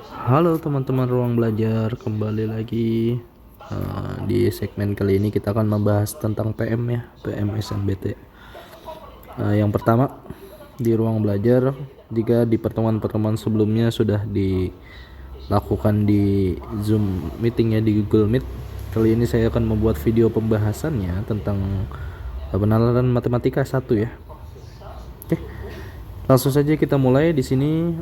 Halo teman-teman ruang belajar, kembali lagi di segmen kali ini kita akan membahas tentang PM ya, PM SNBT. Yang pertama di ruang belajar, jika di pertemuan-pertemuan sebelumnya sudah dilakukan di Zoom meeting ya, di Google Meet, kali ini saya akan membuat video pembahasannya tentang penalaran matematika 1 ya. Oke. Langsung saja kita mulai di sini.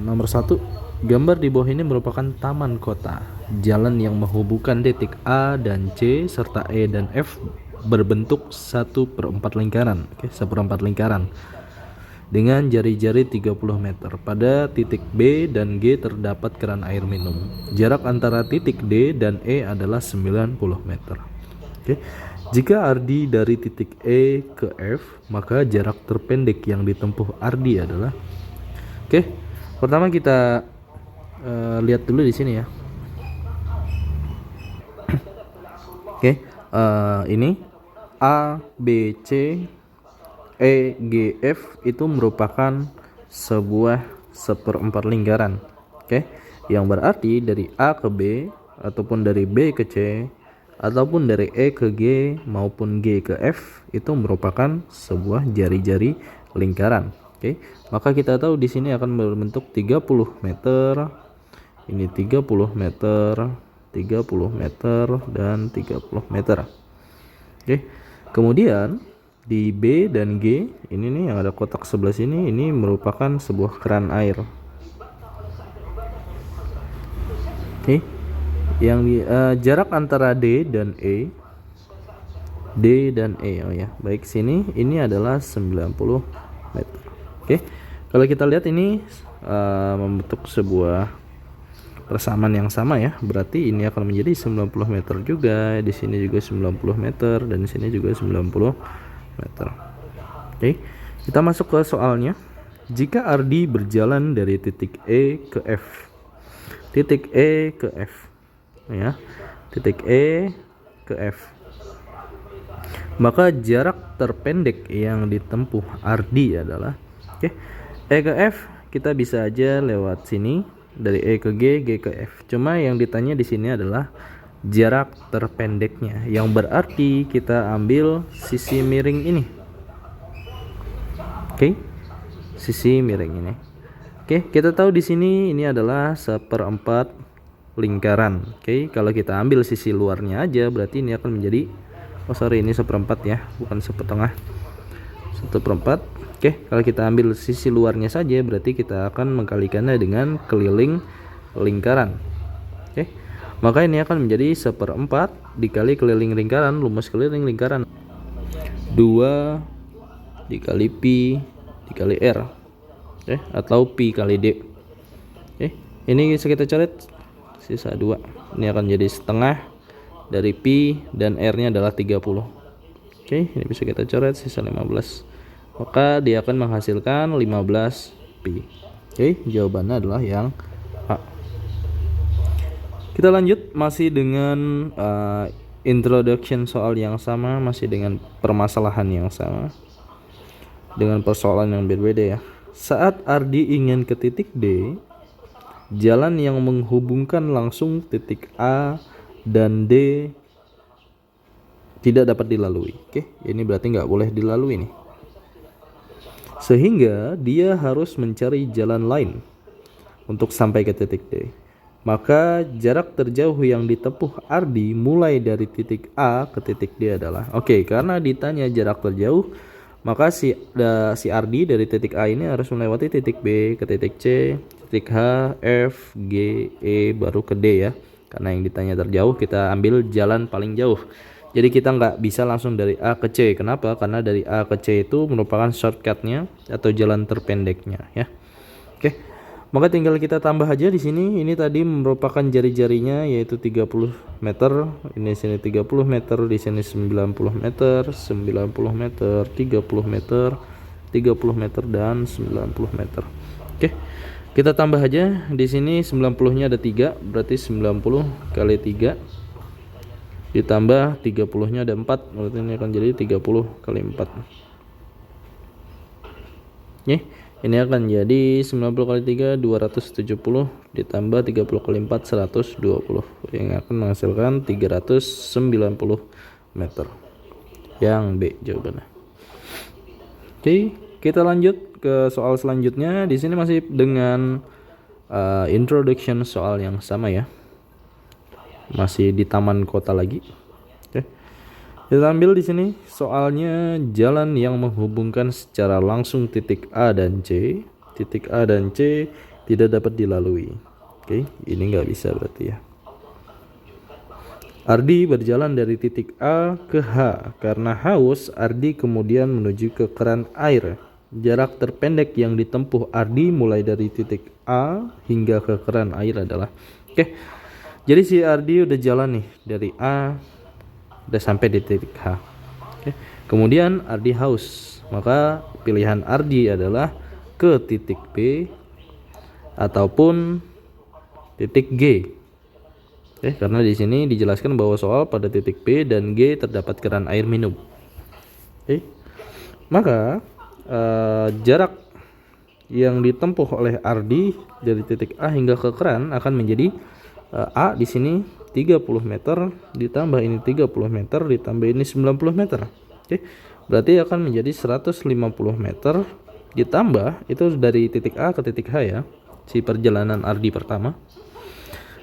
Nomor 1, gambar di bawah ini merupakan taman kota. Jalan yang menghubungkan titik A dan C serta E dan F berbentuk 1/4 lingkaran. Oke, 1/4 lingkaran dengan jari-jari 30 meter. Pada titik B dan G terdapat keran air minum. Jarak antara titik D dan E adalah 90 meter. Oke. Jika Ardi dari titik E ke F, maka jarak terpendek yang ditempuh Ardi adalah. Oke. Pertama kita lihat dulu di sini ya. Oke. Ini A, B, C, E, G, F itu merupakan sebuah 1/4 lingkaran. Oke. Yang berarti dari A ke B ataupun dari B ke C ataupun dari E ke G maupun G ke F itu merupakan sebuah jari-jari lingkaran. Oke, maka kita tahu di sini akan berbentuk 30 meter. Ini 30 meter, 30 meter dan 30 meter. Oke. Kemudian di B dan G ini nih yang ada kotak sebelah sini, ini merupakan sebuah keran air. Oke. Yang jarak antara D dan E, oh ya, baik, sini ini adalah 90 meter. Oke, kalau kita lihat ini membentuk sebuah persamaan yang sama ya, berarti ini akan menjadi 90 meter juga, di sini juga 90 meter dan di sini juga 90 meter. Oke, kita masuk ke soalnya. Jika Ardi berjalan dari titik E ke F, titik E ke F ya, titik E ke F, maka jarak terpendek yang ditempuh Ardi adalah, oke, E ke F kita bisa aja lewat sini, dari E ke G, G ke F. Cuma yang ditanya di sini adalah jarak terpendeknya, yang berarti kita ambil sisi miring ini. Oke, sisi miring ini. Oke, kita tahu di sini ini adalah 1/4 lingkaran. Oke, kalau kita ambil sisi luarnya aja berarti ini akan menjadi, ini 1/4 ya, bukan 1/2, 1/4. Oke, kalau kita ambil sisi luarnya saja berarti kita akan mengkalikannya dengan keliling lingkaran. Oke, maka ini akan menjadi 1/4 dikali keliling lingkaran, lumas keliling lingkaran 2 dikali pi dikali r, oke, atau pi kali d. Oke, ini bisa kita coret, sisa 2. Ini akan jadi setengah dari pi dan r nya adalah 30. Oke, ini bisa kita coret, sisa 15. Maka dia akan menghasilkan 15 pi. Oke, jawabannya adalah yang A. Kita lanjut masih dengan introduction soal yang sama, masih dengan permasalahan yang sama, dengan persoalan yang berbeda ya. Saat Ardi ingin ke titik D, jalan yang menghubungkan langsung titik A dan D tidak dapat dilalui. Oke, ini berarti nggak boleh dilalui nih. Sehingga dia harus mencari jalan lain untuk sampai ke titik D. Maka jarak terjauh yang ditempuh Ardi mulai dari titik A ke titik D adalah, karena ditanya jarak terjauh, maka si Ardi dari titik A ini harus melewati titik B ke titik C, titik H, F, G, E, baru ke D ya. Karena yang ditanya terjauh, kita ambil jalan paling jauh. Jadi kita nggak bisa langsung dari A ke C. Kenapa? Karena dari A ke C itu merupakan shortcutnya atau jalan terpendeknya ya. Oke, maka tinggal kita tambah aja di sini. Ini tadi merupakan jari-jarinya yaitu 30 meter. Ini sini 30 meter, di sini 90 meter, 90 meter, 30 meter, 30 meter dan 90 meter. Oke. Kita tambah aja di sini, 90-nya ada 3, berarti 90 kali 3 ditambah 30-nya ada 4, berarti ini akan jadi 30 kali 4. Oke. Ini akan jadi 90 kali 3 270 ditambah 30 kali 4 120 yang akan menghasilkan 390 meter. Yang B jawabannya. Oke, kita lanjut ke soal selanjutnya. Di sini masih dengan introduction soal yang sama ya. Masih di taman kota lagi. Oke. Kita ambil di sini soalnya jalan yang menghubungkan secara langsung titik A dan C. Titik A dan C tidak dapat dilalui. Oke, ini nggak bisa berarti ya. Ardi berjalan dari titik A ke H. Karena haus, Ardi kemudian menuju ke keran air. Jarak terpendek yang ditempuh Ardi mulai dari titik A hingga ke keran air adalah. Oke, jadi si Ardi udah jalan nih dari A udah sampai di titik H. Oke. Kemudian Ardi haus, maka pilihan Ardi adalah ke titik B ataupun titik G. Oke, karena di sini dijelaskan bahwa soal pada titik B dan G terdapat keran air minum. Oke. Maka jarak yang ditempuh oleh Ardi dari titik A hingga ke keran akan menjadi A di sini 30 meter ditambah ini 30 meter ditambah ini 90 meter. Oke. Berarti akan menjadi 150 meter ditambah itu dari titik A ke titik H ya. Si perjalanan Ardi pertama.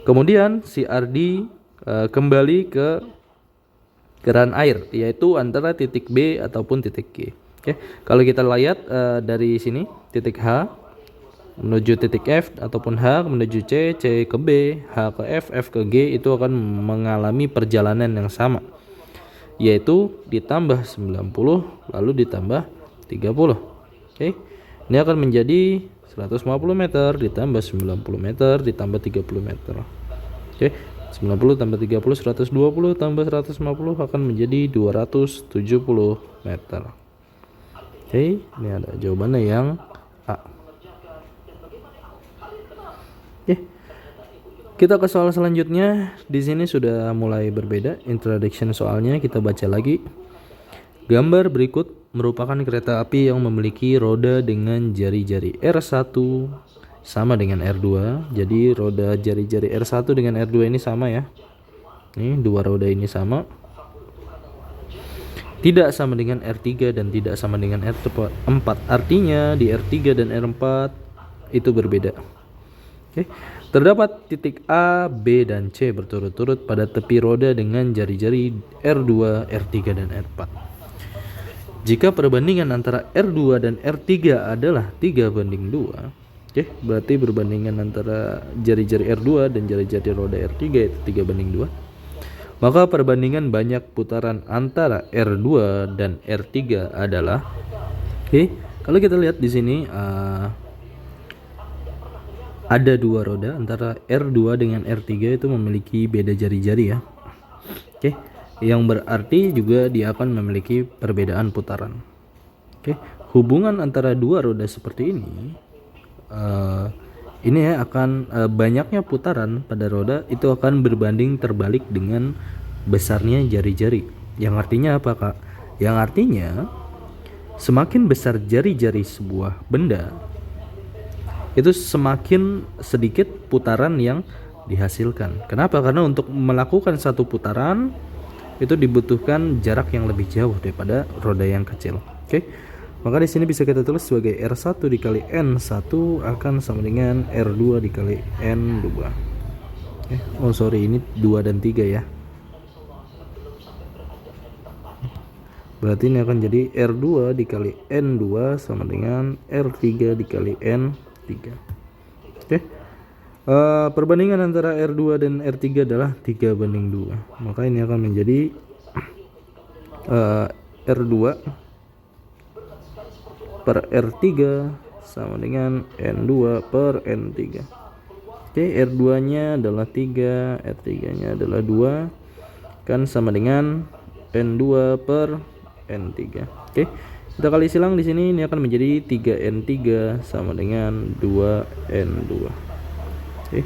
Kemudian si Ardi kembali ke keran air yaitu antara titik B ataupun titik G. Oke. Kalau kita lihat dari sini titik H menuju titik F ataupun H menuju C, C ke B, H ke F, F ke G itu akan mengalami perjalanan yang sama, yaitu ditambah 90 lalu ditambah 30. Oke. Ini akan menjadi 150 meter ditambah 90 meter ditambah 30 meter. Oke. 90 tambah 30 120 tambah 150 akan menjadi 270 meter. Oke, ini ada jawabannya yang A. Oke. Kita ke soal selanjutnya. Di sini sudah mulai berbeda introduction soalnya, kita baca lagi. Gambar berikut merupakan kereta api yang memiliki roda dengan jari-jari R1 sama dengan R2. Jadi roda jari-jari R1 dengan R2 ini sama ya. Ini dua roda ini sama. Tidak sama dengan R3 dan tidak sama dengan R4. Artinya di R3 dan R4 itu berbeda. Oke. Terdapat titik A, B, dan C berturut-turut pada tepi roda dengan jari-jari R2, R3, dan R4. Jika perbandingan antara R2 dan R3 adalah 3:2, oke, berarti perbandingan antara jari-jari R2 dan jari-jari roda R3 itu 3:2. Maka perbandingan banyak putaran antara R2 dan R3 adalah, oke, kalau kita lihat di sini ada dua roda antara R2 dengan R3 itu memiliki beda jari-jari ya. Oke, yang berarti juga dia akan memiliki perbedaan putaran. Oke, hubungan antara dua roda seperti ini ya akan banyaknya putaran pada roda itu akan berbanding terbalik dengan besarnya jari-jari. Yang artinya apa, Kak? Yang artinya semakin besar jari-jari sebuah benda itu semakin sedikit putaran yang dihasilkan. Kenapa? Karena untuk melakukan satu putaran itu dibutuhkan jarak yang lebih jauh daripada roda yang kecil. Oke. Maka di sini bisa kita tulis sebagai R1 dikali N1 akan sama dengan R2 dikali N2. Oh sorry, ini 2 dan 3 ya. Berarti ini akan jadi R2 dikali N2 sama dengan R3 dikali N3. Oke. Perbandingan antara R2 dan R3 adalah 3:2. Maka ini akan menjadi R2 per R3 sama dengan N2 per N3. Oke, R2 nya adalah 3, R3 nya adalah 2, kan sama dengan N2 per N3. Oke, kita kali silang di sini, ini akan menjadi 3N3 sama dengan 2N2. Oke,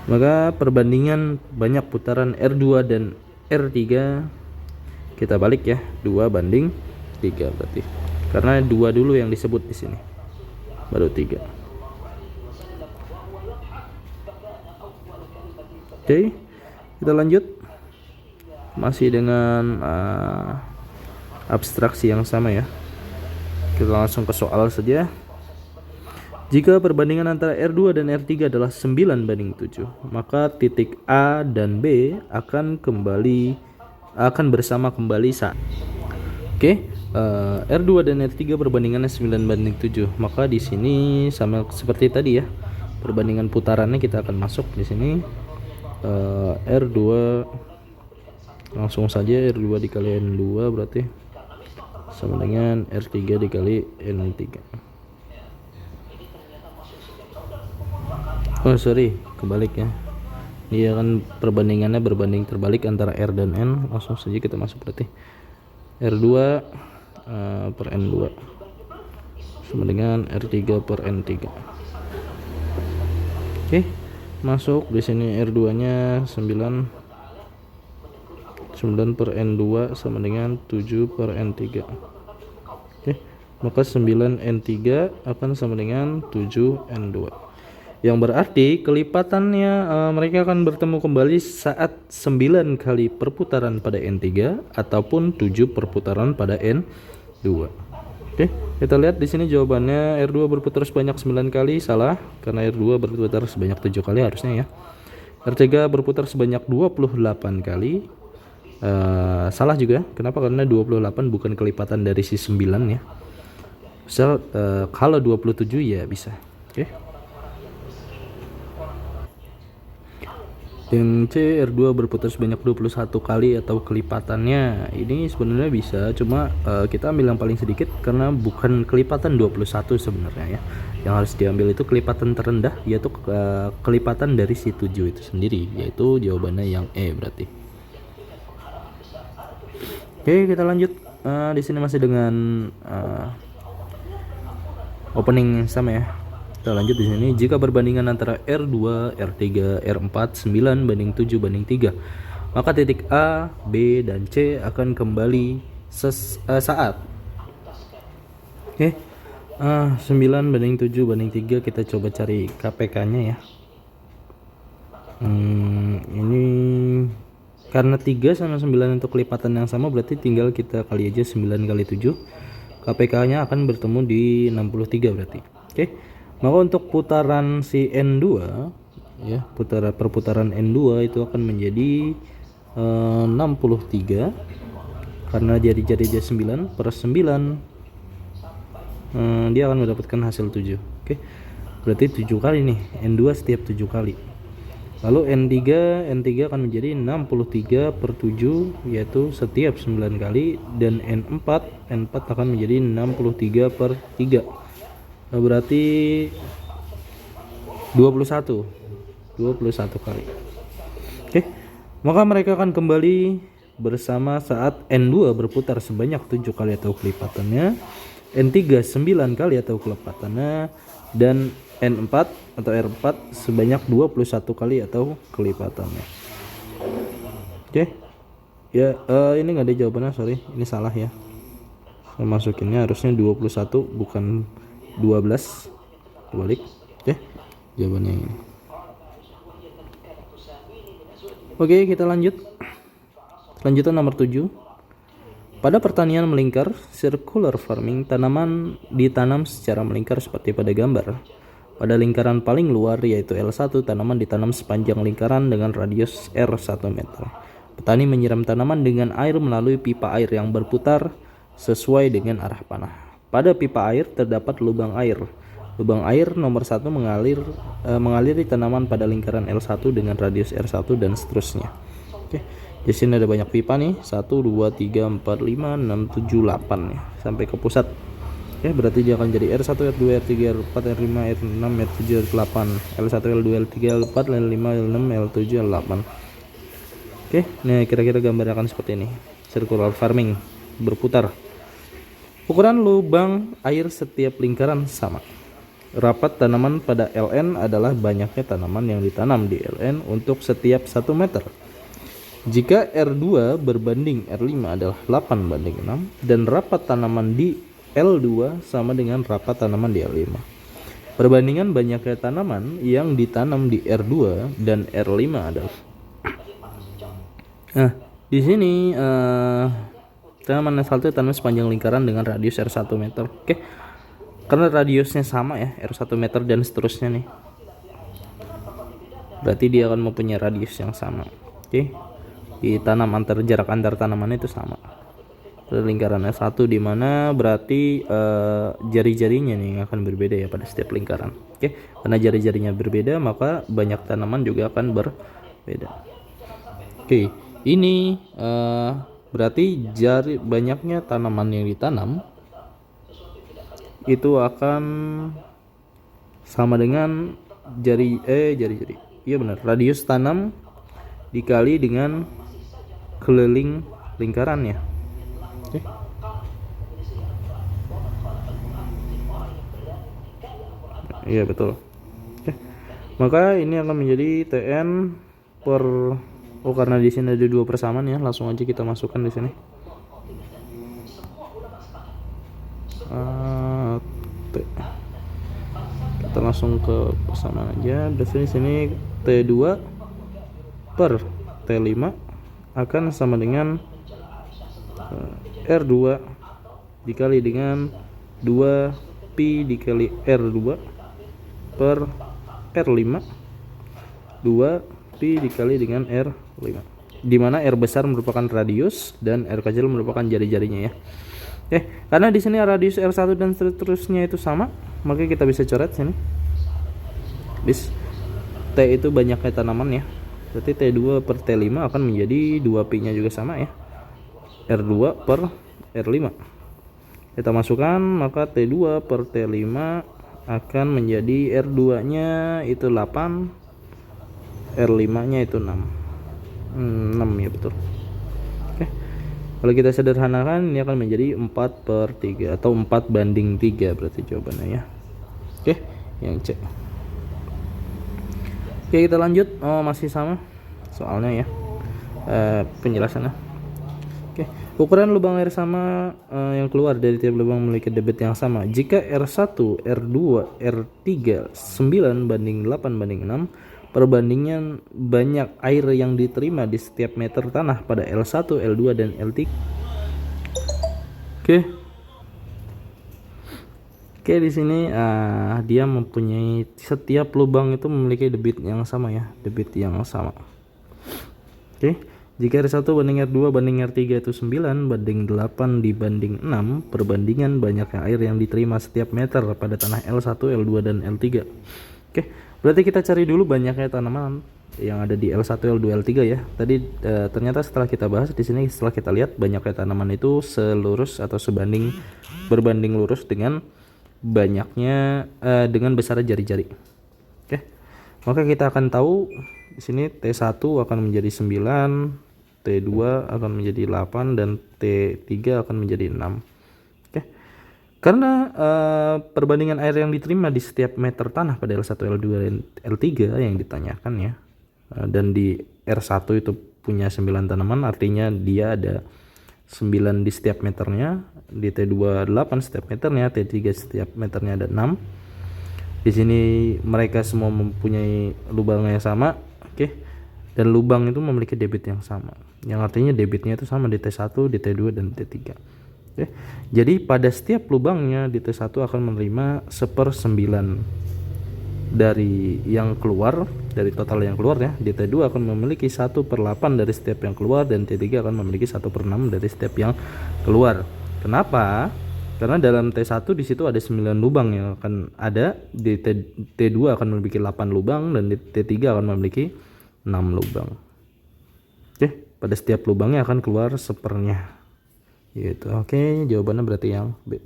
maka perbandingan banyak putaran R2 dan R3 kita balik ya, 2:3 berarti. Karena 2 dulu yang disebut di sini. baru 3. Oke, kita lanjut masih dengan abstraksi yang sama ya. Kita langsung ke soal saja. Jika perbandingan antara R2 dan R3 adalah 9:7, maka titik A dan B akan bersama kembali saat. Oke, R2 dan R3 perbandingannya 9:7. Maka di sini sama seperti tadi ya. Perbandingan putarannya kita akan masuk di sini. R2 langsung saja, R2 dikali N2 berarti sama dengan R3 dikali N3. Oh sorry, kebalik ya. Dia kan perbandingannya berbanding terbalik antara R dan N. Langsung saja kita masuk berarti R2 per N2 sama dengan R3 per N3. Oke, masuk di sini R2 nya 9 per N2 sama dengan 7 per N3. Oke, maka 9 N3 akan sama dengan 7 N2. Yang berarti kelipatannya mereka akan bertemu kembali saat 9 kali perputaran pada N3 ataupun 7 perputaran pada N2. Oke, kita lihat di sini jawabannya R2 berputar sebanyak 9 kali, salah karena R2 berputar sebanyak 7 kali harusnya ya. R3 berputar sebanyak 28 kali. Salah juga. Kenapa? Karena 28 bukan kelipatan dari si 9 ya. Misal kalau 27 ya bisa. Oke. Yang C, R2 berputar sebanyak 21 kali atau kelipatannya ini sebenarnya bisa, cuma kita ambil yang paling sedikit karena bukan kelipatan 21 sebenarnya ya. Yang harus diambil itu kelipatan terendah, yaitu kelipatan dari si 7 itu sendiri, yaitu jawabannya yang E berarti. Oke, kita lanjut. Di sini masih dengan opening sama ya. Kita lanjut di sini. Jika perbandingan antara R2, R3, R4 9:7:3, maka titik A, B, dan C akan kembali saat. Oke. 9:7:3 kita coba cari KPK-nya ya. Ini karena 3 sama 9 untuk kelipatan yang sama, berarti tinggal kita kali aja 9 kali 7. KPK-nya akan bertemu di 63 berarti. Oke. Maka untuk putaran si N2 ya, perputaran N2 itu akan menjadi 63 karena jari-jari 9 per 9 dia akan mendapatkan hasil 7. Oke. Berarti 7 kali nih, N2 setiap 7 kali. Lalu N3 akan menjadi 63 per 7 yaitu setiap 9 kali, dan N4 akan menjadi 63 per 3. Berarti 21 kali. Oke. Maka mereka akan kembali bersama saat N2 berputar sebanyak 7 kali atau kelipatannya, N3 9 kali atau kelipatannya, dan N4 atau R4 sebanyak 21 kali atau kelipatannya. Oke. Ya, ini nggak ada jawabannya, sorry. Ini salah ya. Saya masukinnya harusnya 21 bukan 12. Balik. Oke. Jawabannya ini. Oke, kita lanjut. Selanjutnya nomor 7. Pada pertanian melingkar, circular farming, tanaman ditanam secara melingkar seperti pada gambar. Pada lingkaran paling luar yaitu L1, tanaman ditanam sepanjang lingkaran dengan radius R1 meter. Petani menyiram tanaman dengan air melalui pipa air yang berputar sesuai dengan arah panah. Pada pipa air terdapat lubang air. Lubang air nomor 1 mengaliri tanaman pada lingkaran L1 dengan radius R1 dan seterusnya. Oke. Di sini ada banyak pipa nih, 1 2 3 4 5 6 7 8 ya, sampai ke pusat. Oke, berarti dia akan jadi R1, R2, R3, R4, R5, R6, R7, R8, L1, L2, L3, L4, L5, L6, L7, L8. Oke, nah kira-kira gambarnya akan seperti ini. Circular farming, berputar. Ukuran lubang air setiap lingkaran sama. Rapat tanaman pada LN adalah banyaknya tanaman yang ditanam di LN untuk setiap 1 meter. Jika R2 berbanding R5 adalah 8:6 dan rapat tanaman di L2 sama dengan rapat tanaman di L5. Perbandingan banyaknya tanaman yang ditanam di R2 dan R5 adalah. Nah, di sini tanaman asfalto ditanam sepanjang lingkaran dengan radius R1 meter. Oke. Karena radiusnya sama ya, R1 meter dan seterusnya nih. Berarti dia akan mempunyai radius yang sama. Oke. Ditanam jarak antar tanaman itu sama. Lingkaran S1 di mana berarti jari-jarinya nih akan berbeda ya pada setiap lingkaran. Oke, karena jari-jarinya berbeda maka banyak tanaman juga akan berbeda. Oke, ini berarti banyaknya tanaman yang ditanam itu akan sama dengan jari-jari. Iya benar, radius tanam dikali dengan keliling lingkarannya. Oke. Iya betul. Oke. Maka ini akan menjadi TN per karena di sini ada 2 persamaan ya, langsung aja kita masukkan di sini. Kita langsung ke persamaan aja. Berarti di sini T2 per T5 akan sama dengan R2 dikali dengan 2pi dikali R2 per R5 2pi dikali dengan R5, dimana R besar merupakan radius dan R kecil merupakan jari-jarinya ya. Karena di sini radius R1 dan seterusnya itu sama, maka kita bisa coret sini. T itu banyaknya tanaman ya. Berarti T2 per T5 akan menjadi 2pi nya juga sama ya. R2 per R5 kita masukkan, maka T2 per T5 akan menjadi R2 nya itu 8, R5 nya itu 6 ya betul. Oke. Kalau kita sederhanakan ini akan menjadi 4 per 3 atau 4 banding 3 berarti jawabannya ya. Oke, yang C. Oke, kita lanjut. Masih sama soalnya ya, penjelasannya. Oke, ukuran lubang air sama yang keluar dari tiap lubang memiliki debit yang sama. Jika R1, R2, R3 9 banding 8 banding 6, perbandingan banyak air yang diterima di setiap meter tanah pada L1, L2 dan L3. Oke, di sini dia mempunyai setiap lubang itu memiliki debit yang sama ya, debit yang sama. Oke. Jika R1 banding R2 banding R3 itu 9 banding 8 dibanding 6, perbandingan banyaknya air yang diterima setiap meter pada tanah L1, L2 dan L3. Oke, berarti kita cari dulu banyaknya tanaman yang ada di L1, L2, L3 ya. Tadi ternyata setelah kita bahas di sini, setelah kita lihat banyaknya tanaman itu selurus atau berbanding lurus dengan banyaknya dengan besar jari-jari. Oke. Maka kita akan tahu di sini T1 akan menjadi 9, T2 akan menjadi 8 dan T3 akan menjadi 6. Oke. Karena perbandingan air yang diterima di setiap meter tanah pada L1, L2 dan L3 yang ditanyakan ya. Dan di R1 itu punya 9 tanaman, artinya dia ada 9 di setiap meternya, di T2 8 setiap meternya, T3 setiap meternya ada 6. Di sini mereka semua mempunyai lubang yang sama, oke. Dan lubang itu memiliki debit yang sama, yang artinya debitnya itu sama di T1, di T2 dan T3. Oke. Jadi pada setiap lubangnya di T1 akan menerima 1/9 dari yang keluar, dari total yang keluar ya. Di T2 akan memiliki 1/8 dari setiap yang keluar, dan T3 akan memiliki 1/6 dari setiap yang keluar. Kenapa? Karena dalam T1 di situ ada 9 lubang yang akan ada, di T2 akan memiliki 8 lubang, dan di T3 akan memiliki 6 lubang. Oke, pada setiap lubangnya akan keluar 1/4 gitu. Oke, jawabannya berarti yang B.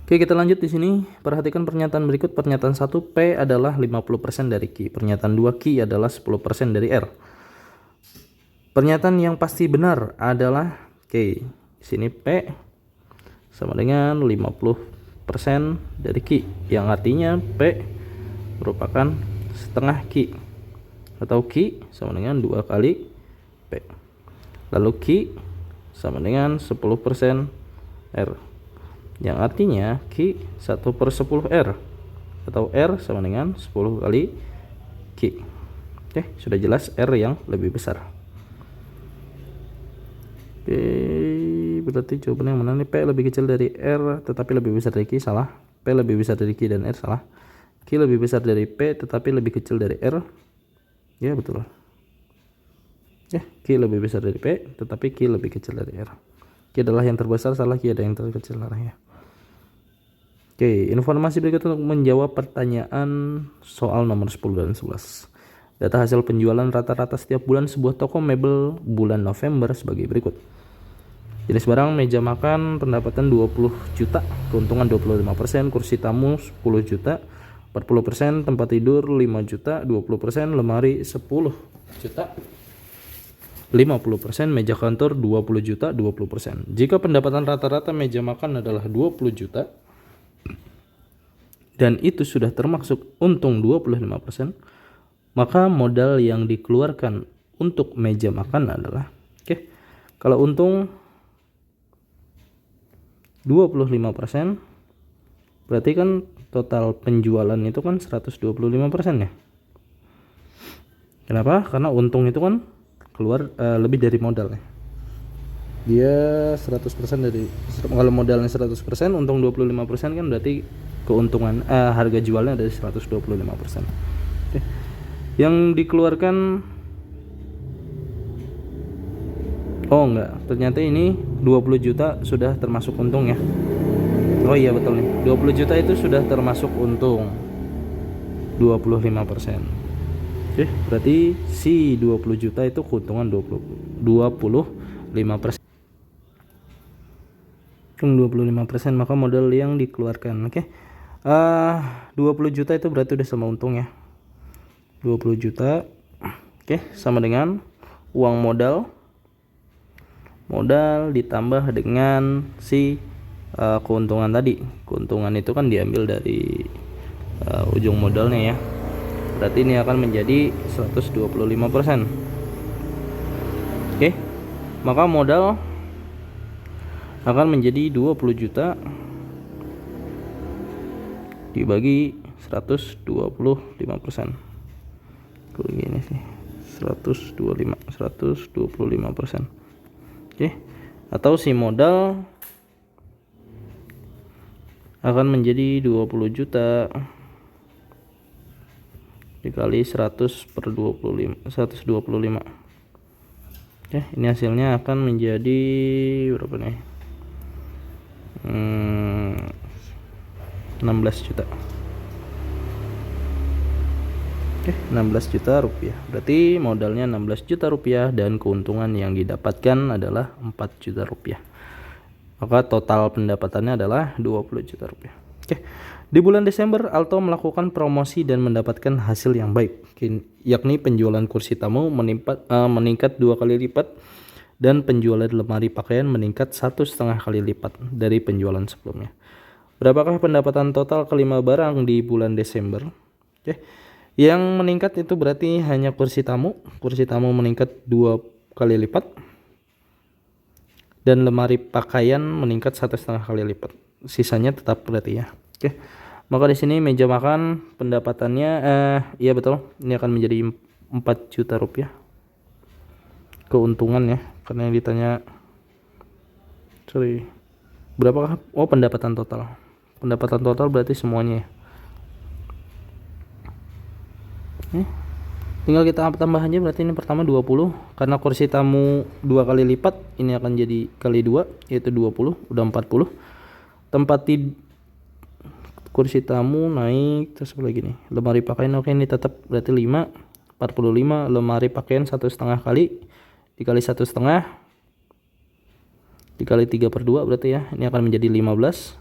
Oke, kita lanjut di sini. Perhatikan pernyataan berikut. Pernyataan 1, P adalah 50% dari Q. Pernyataan 2, Q adalah 10% dari R. Pernyataan yang pasti benar adalah Q. Di sini P sama dengan 50% dari Q, yang artinya P merupakan setengah Q, atau Q sama dengan 2 kali P. Lalu Q sama dengan 10% R. yang artinya Q 1/10R atau R sama dengan 10 kali Q. Oke, sudah jelas R yang lebih besar. Oke, berarti jawaban yang mana nih? P lebih kecil dari R tetapi lebih besar dari Q, salah. P lebih besar dari Q dan R, salah. Q lebih besar dari P tetapi lebih kecil dari R, ya betul. Ya, Q lebih besar dari P tetapi Q lebih kecil dari R. Q adalah yang terbesar, salah. Q ada yang terkecil, salah ya. Oke, informasi berikut untuk menjawab pertanyaan soal nomor 10 dan 11. Data hasil penjualan rata-rata setiap bulan sebuah toko mebel bulan November sebagai berikut. Jenis barang meja makan pendapatan 20 juta, keuntungan 25%, kursi tamu 10 juta, 40%, tempat tidur 5 juta, 20%, lemari 10 juta, 50%, meja kantor 20 juta, 20%. Jika pendapatan rata-rata meja makan adalah 20 juta dan itu sudah termasuk untung 25%, maka modal yang dikeluarkan untuk meja makan adalah, kalau untung 25%, berarti kan total penjualan itu kan 125% ya. Kenapa? Karena untung itu kan keluar lebih dari modal ya. Dia 100% dari, kalau modalnya 100%, untung 25% kan berarti keuntungan harga jualnya dari 125%. Yang dikeluarkan, oh enggak, ternyata ini 20 juta sudah termasuk untung ya. Oh iya betul nih, 20 juta itu sudah termasuk untung 25%. Berarti si 20 juta itu keuntungan 25%. 25%, maka modal yang dikeluarkan. 20 juta itu berarti udah sama untung ya. 20 juta. Sama dengan uang modal ditambah dengan si keuntungan tadi. Keuntungan itu kan diambil dari ujung modalnya ya. Berarti ini akan menjadi 125%. Maka modal akan menjadi 20 juta dibagi 125%. Kalau gini sih 125%. Atau si modal akan menjadi 20 juta dikali 100/125. Ini hasilnya akan menjadi berapa nih? 16 juta. 16 juta rupiah. Berarti modalnya 16 juta rupiah dan keuntungan yang didapatkan adalah 4 juta rupiah. Maka total pendapatannya adalah 20 juta rupiah. Di bulan Desember, Alto melakukan promosi dan mendapatkan hasil yang baik, yakni penjualan kursi tamu meningkat 2 kali lipat dan penjualan lemari pakaian meningkat 1,5 kali lipat dari penjualan sebelumnya. Berapakah pendapatan total kelima barang di bulan Desember? Yang meningkat itu berarti hanya kursi tamu. Kursi tamu meningkat 2 kali lipat dan lemari pakaian meningkat 1,5 kali lipat. Sisanya tetap berarti ya. Maka di sini meja makan pendapatannya iya betul, ini akan menjadi 4 juta rupiah keuntungan ya, karena yang ditanya berapakah? Oh, pendapatan total berarti semuanya ya. Tinggal kita tambah aja, berarti ini pertama 20, karena kursi tamu 2 kali lipat, ini akan jadi kali 2 yaitu 20, udah 40. Tempat kursi tamu naik, terus apa lagi nih, lemari pakaian ini tetap berarti 5, 45, lemari pakaian 1,5 kali dikali 1,5 dikali 3/2 berarti ya, ini akan menjadi 15.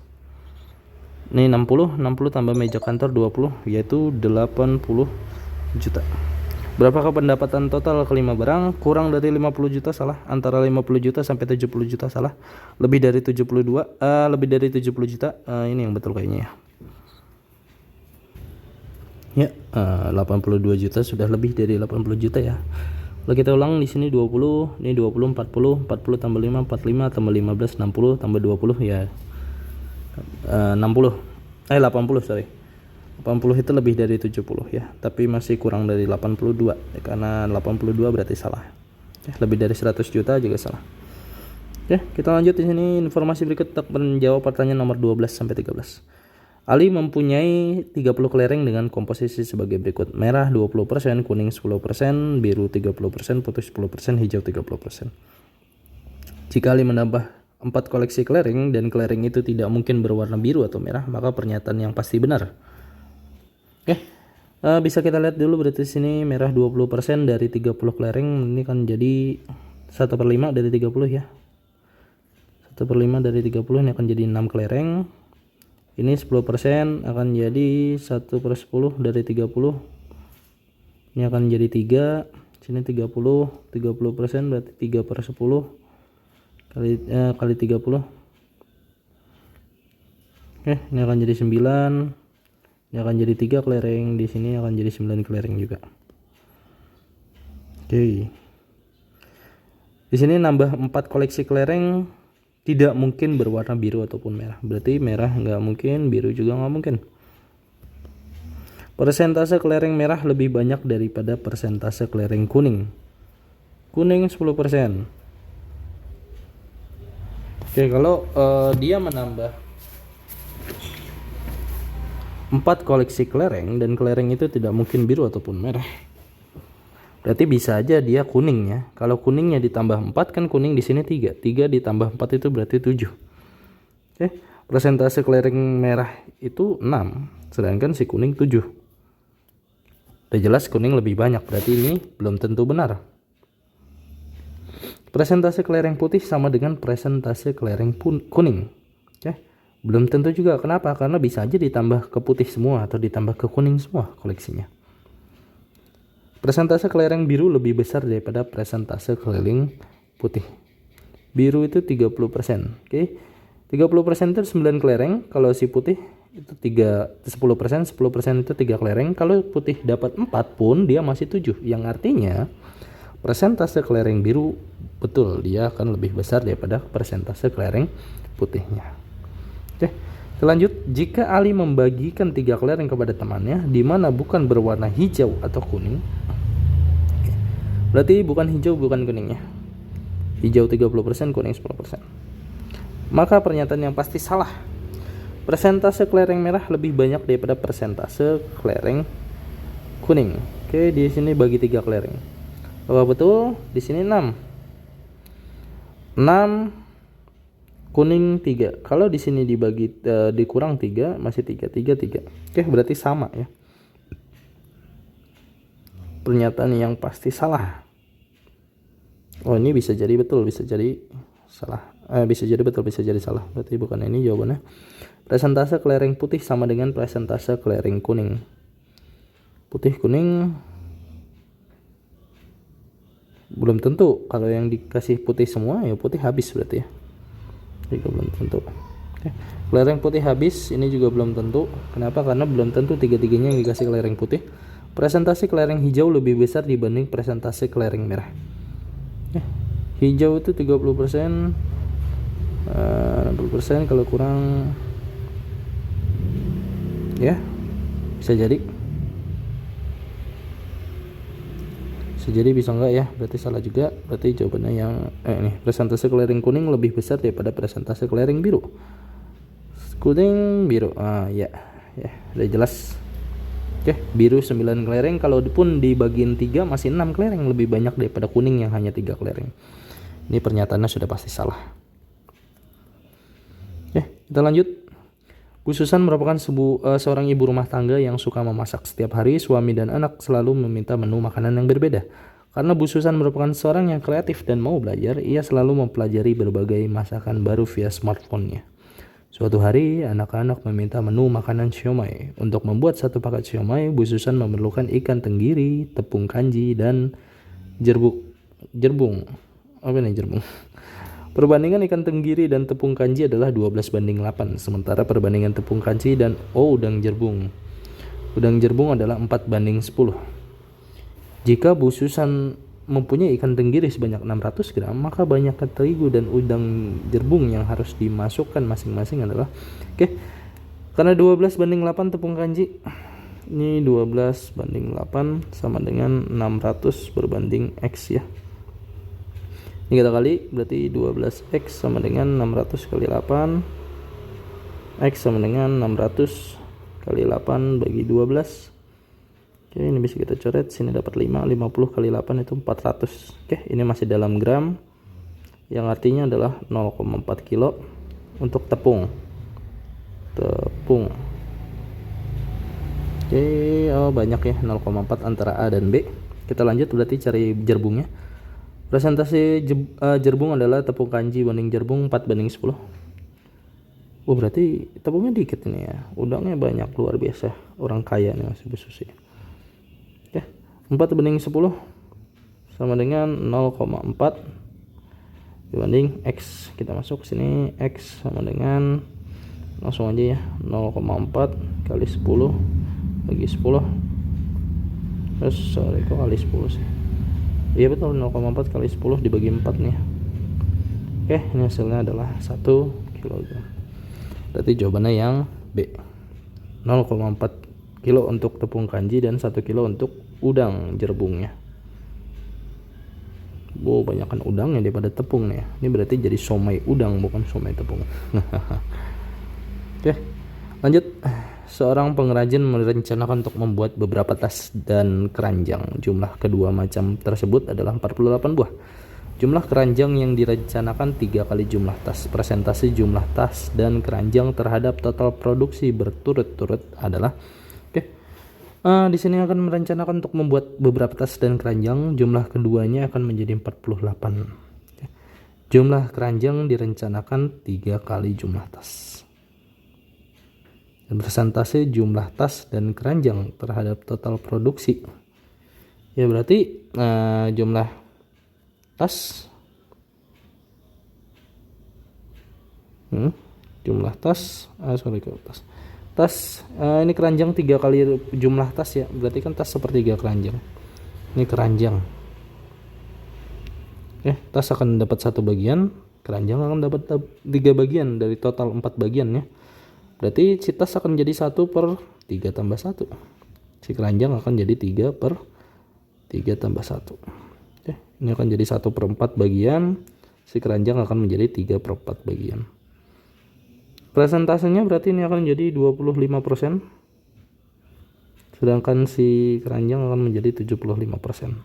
Ini 60 tambah meja kantor 20 yaitu 80 juta. Berapakah pendapatan total kelima barang? Kurang dari 50 juta, salah. Antara 50 juta sampai 70 juta, salah. Lebih dari 70 juta, ini yang betul kayaknya ya. 82 juta, sudah lebih dari 80 juta ya. Kalau kita ulang di sini 20, ini 20, 40 tambah 5, 45 tambah 15, 60 tambah 20 ya. 60 80 sorry, 80 itu lebih dari 70 ya, tapi masih kurang dari 82 ya, karena 82 berarti salah ya, lebih dari 100 juta juga salah. Oke, kita lanjut di sini. Informasi berikut untuk menjawab pertanyaan nomor 12 sampai 13. Ali mempunyai 30 kelereng dengan komposisi sebagai berikut: merah 20%, kuning 10%, biru 30%, putih 10%, hijau 30%. Jika Ali menambah 4 koleksi kelereng dan kelereng itu tidak mungkin berwarna biru atau merah, maka pernyataan yang pasti benar. Oke, bisa kita lihat dulu berarti sini merah 20% dari 30 kelereng, ini kan jadi 1/5 dari 30 ya. 1/5 dari 30 ini akan jadi 6 kelereng. Ini 10% akan jadi 1/10 dari 30. Ini akan jadi 3. Sini 30, 30% berarti 3/10 kali 30. Oke, ini akan jadi 9. Ini akan jadi 3 kelereng, di sini akan jadi 9 kelereng juga. Oke. Di sini nambah 4 koleksi kelereng tidak mungkin berwarna biru ataupun merah. Berarti merah nggak mungkin, biru juga nggak mungkin. Persentase kelereng merah lebih banyak daripada persentase kelereng kuning. Kuning 10%. Oke, kalau dia menambah 4 koleksi kelereng dan kelereng itu tidak mungkin biru ataupun merah, berarti bisa aja dia kuning ya. Kalau kuningnya ditambah 4 kan kuning di sini 3. 3 ditambah 4 itu berarti 7. Oke, persentase kelereng merah itu 6, sedangkan si kuning 7. Udah jelas kuning lebih banyak, berarti ini belum tentu benar. Persentase kelereng putih sama dengan persentase kelereng kuning. Oke, belum tentu juga. Kenapa? Karena bisa aja ditambah ke putih semua atau ditambah ke kuning semua koleksinya. Persentase kelereng biru lebih besar daripada persentase kelereng putih. Biru itu 30%. Oke. 30% itu 9 kelereng, kalau si putih itu 10%, 10% itu 3 kelereng. Kalau putih dapat 4 pun dia masih 7, yang artinya persentase kelereng biru betul dia akan lebih besar daripada persentase kelereng putihnya. Oke. Selanjut, jika Ali membagikan 3 kelereng kepada temannya di mana bukan berwarna hijau atau kuning, berarti bukan hijau bukan kuning ya. Hijau 30%, kuning 10%. Maka pernyataan yang pasti salah. Persentase kelereng merah lebih banyak daripada persentase kelereng kuning. Oke, di sini bagi 3 kelereng. Apa betul? Di sini 6. 6 kuning 3. Kalau di sini dibagi dikurang 3 masih 3. 3 3. Oke, berarti sama ya. Pernyataan yang pasti salah. Oh, ini bisa jadi betul, bisa jadi salah. Bisa jadi betul, bisa jadi salah. Berarti bukan ini jawabannya. Persentase kelereng putih sama dengan persentase kelereng kuning. Putih kuning belum tentu. Kalau yang dikasih putih semua ya putih habis berarti ya. Juga belum tentu. Oke. Kelereng putih habis ini juga belum tentu. Kenapa? Karena belum tentu tiga-tiganya yang dikasih kelereng putih. Presentasi kelereng hijau lebih besar dibanding presentasi kelereng merah. Hijau itu 30%, 60% kalau kurang ya bisa jadi bisa enggak ya, berarti salah juga. Berarti jawabannya yang ini presentase kelereng kuning lebih besar daripada presentase kelereng biru. Kuning biru ya udah jelas. Oke, biru 9 kelereng, kalau pun dibagiin 3 masih 6 kelereng, lebih banyak daripada kuning yang hanya 3 kelereng. Ini pernyataannya sudah pasti salah. Oke, kita lanjut. Bu Susan merupakan seorang ibu rumah tangga yang suka memasak. Setiap hari suami dan anak selalu meminta menu makanan yang berbeda. Karena Bu Susan merupakan seorang yang kreatif dan mau belajar, ia selalu mempelajari berbagai masakan baru via smartphone-nya. Suatu hari, anak-anak meminta menu makanan siomay. Untuk membuat satu paket siomay, Bu Susan memerlukan ikan tenggiri, tepung kanji, dan jerbung. Apa nih jerbung? Perbandingan ikan tenggiri dan tepung kanji adalah 12:8, sementara perbandingan tepung kanji dan udang jerbung adalah 4:10. Jika Bu Susan mempunyai ikan tenggiri sebanyak 600 gram, maka banyakkan terigu dan udang jerbung yang harus dimasukkan masing-masing adalah karena 12:8 tepung kanji. Ini 12:8 sama dengan 600/X ya. Ini kita kali, berarti 12X sama dengan 600 kali 8. X sama dengan 600 kali 8 bagi 12. Oke, ini bisa kita coret, sini dapat 5, 50 kali 8 itu 400. Oke, ini masih dalam gram, yang artinya adalah 0,4 kilo untuk tepung. Oke, banyak ya, 0,4 antara A dan B. Kita lanjut, berarti cari jerbungnya. Presentasi jerbung adalah tepung kanji banding jerbung 4:10. Berarti tepungnya dikit ini ya, udangnya banyak, luar biasa, orang kaya nih Mas Susi. Oke, 4:10 sama dengan 0,4 dibanding X. Kita masuk sini, X sama dengan, langsung aja ya, 0,4 kali 10 bagi 10. Terus sorry, kok kali 10 sih? Iya betul, 0,4 kali 10 dibagi 4 nih. Oke, ini hasilnya adalah 1 kg. Berarti jawabannya yang B, 0,4 kilo untuk tepung kanji dan 1 kilo untuk udang jerbungnya. Banyakkan udangnya daripada tepung nih. Ini berarti jadi somai udang, bukan somai tepung. Oke, lanjut. Seorang pengrajin merencanakan untuk membuat beberapa tas dan keranjang. Jumlah kedua macam tersebut adalah 48 buah. Jumlah keranjang yang direncanakan 3 kali jumlah tas. Presentasi jumlah tas dan keranjang terhadap total produksi berturut-turut adalah di sini akan merencanakan untuk membuat beberapa tas dan keranjang. Jumlah keduanya akan menjadi 48. Jumlah keranjang direncanakan 3 kali jumlah tas. Dan persentase jumlah tas dan keranjang terhadap total produksi. Ya berarti jumlah tas, jumlah tas, ini keranjang 3 kali jumlah tas ya, berarti kan tas sepertiga keranjang. Ini keranjang. Tas akan dapat 1 bagian, keranjang akan dapat 3 bagian dari total 4 bagian ya. Berarti si tas akan jadi 1/3 tambah 1. Si keranjang akan jadi 3/3 tambah 1. Ini akan jadi 1/4 bagian. Si keranjang akan menjadi 3/4 bagian. Presentasenya berarti ini akan jadi 25%. Sedangkan si keranjang akan menjadi 75%.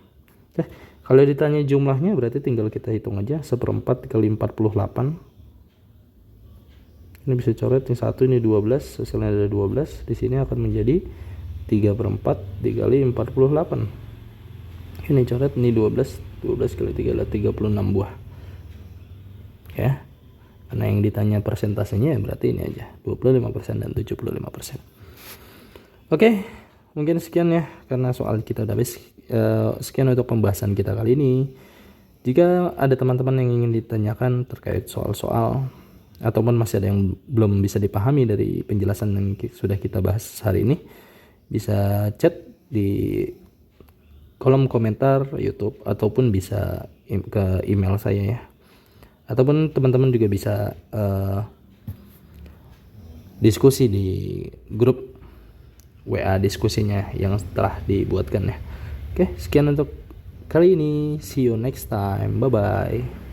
Kalau ditanya jumlahnya berarti tinggal kita hitung aja, 1/4 kali 48. Ini bisa coret, ini 1, ini 12, hasilnya ada 12. Di sini akan menjadi 3/4 dikali 48. Ini coret, ini 12 kali 3 adalah 36 buah. Ya. Karena yang ditanya persentasenya berarti ini aja, 25% dan 75%. Oke, mungkin sekian ya, karena soal kita udah habis. Sekian untuk pembahasan kita kali ini. Jika ada teman-teman yang ingin ditanyakan terkait soal-soal ataupun masih ada yang belum bisa dipahami dari penjelasan yang sudah kita bahas hari ini, bisa chat di kolom komentar YouTube ataupun bisa ke email saya ya, ataupun teman-teman juga bisa diskusi di grup WA diskusinya yang telah dibuatkan ya. Oke, sekian untuk kali ini, see you next time, bye bye.